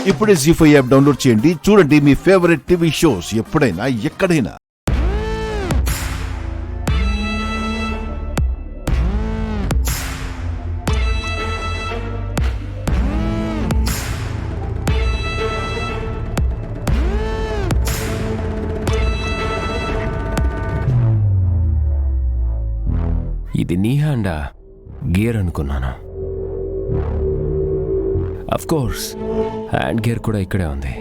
ఇప్పుడే జీ5 app download చేయండి. చూడండి మీ ఫేవరెట్ టీవీ షోస్ ఎప్పుడైనా ఎక్కడైనా. ఇది నీ హ్యాండా? గేర్ అనుకున్నాను. కోర్స్ హ్యాండ్ గేర్ కూడా ఇక్కడే ఉంది.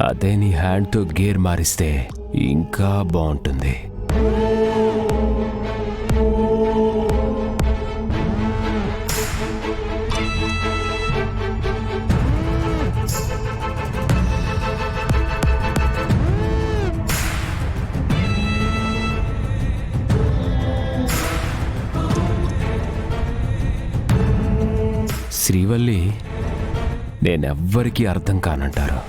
అదే నీ హ్యాండ్తో గేర్ మారిస్తే ఇంకా బాగుంటుంది. శ్రీవల్లి నేనెవ్వరికీ అర్థం కానంటారు,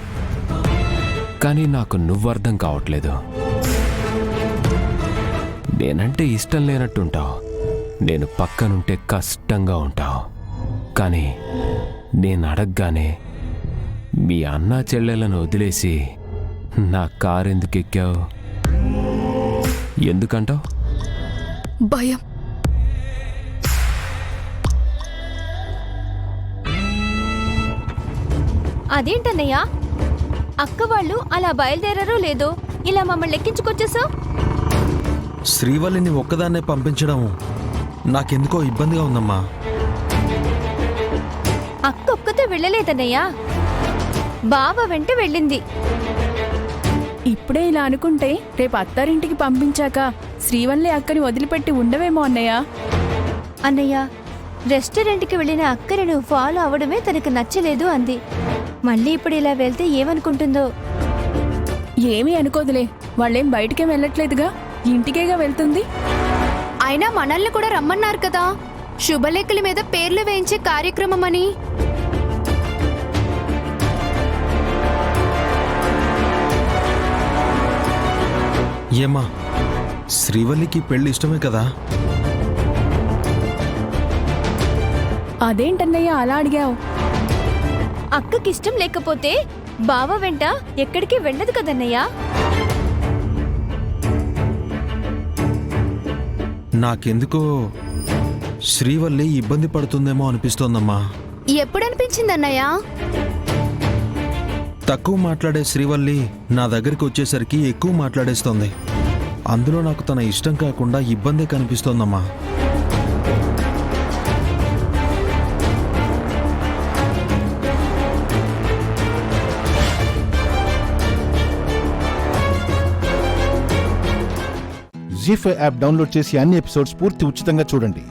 కానీ నాకు నువ్వర్థం కావట్లేదు. నేనంటే ఇష్టం లేనట్టుంటావు, నేను పక్కనుంటే కష్టంగా ఉంటావు. కానీ నేను అడగగానే మీ అన్నా చెల్లెలను వదిలేసి నా కారెందుకు ఎక్కావు? ఎందుకంటావు? భయం. అదేంటన్నయ్యా, అక్క వాళ్ళు అలా బయలుదేరారో లేదో ఇలా మమ్మల్ని ఎక్కించుకొచ్చేసావు. శ్రీవల్లిని ఒక్కదాన్నే పంపించడం నాకెందుకో ఇబ్బందిగా ఉందమ్మా. అక్క ఒక్కతే వెళ్ళలేదన్నయ్యా, బావ వెంట వెళ్ళింది. ఇప్పుడే ఇలా అనుకుంటే రేపు అత్తారింటికి పంపించాక శ్రీవల్లి అక్కని వదిలిపెట్టి ఉండవేమో అన్నయ్య. అన్నయ్య, రెస్టారెంట్కి వెళ్ళిన అక్కని ఫాలో అవడమే తనకు నచ్చలేదు అంది. మళ్ళీ ఇప్పుడు ఇలా వెళ్తే ఏమనుకుంటుందో. ఏమీ అనుకోదులే, వాళ్ళేం బయటికేం వెళ్ళట్లేదుగా, ఇంటికేగా వెళ్తుంది. అయినా మనల్ని కూడా రమ్మన్నారు కదా, శుభలేఖల మీద పేర్లు వేయించే కార్యక్రమం అని. ఏమ్మా, శ్రీవల్లికి పెళ్లి ఇష్టమే కదా? అదేంటన్నయ్య అలా అడిగావు? అక్కకిష్టం లేకపోతే బావ వెంట ఎక్కడికి వెళ్ళదు కదన్నయ్యా. నాకెందుకో శ్రీవల్లి ఇబ్బంది పడుతుందేమో అనిపిస్తోందమ్మా. ఎప్పుడనిపించిందన్నయ్యా? తక్కువ మాట్లాడే శ్రీవల్లి నా దగ్గరికి వచ్చేసరికి ఎక్కువ మాట్లాడేస్తోంది. అందులో నాకు తన ఇష్టం కాకుండా ఇబ్బందే కనిపిస్తోందమ్మా. జీ5 యాప్ డౌన్లోడ్ చేసి అన్ని ఎపిసోడ్స్ పూర్తి ఉచితంగా చూడండి.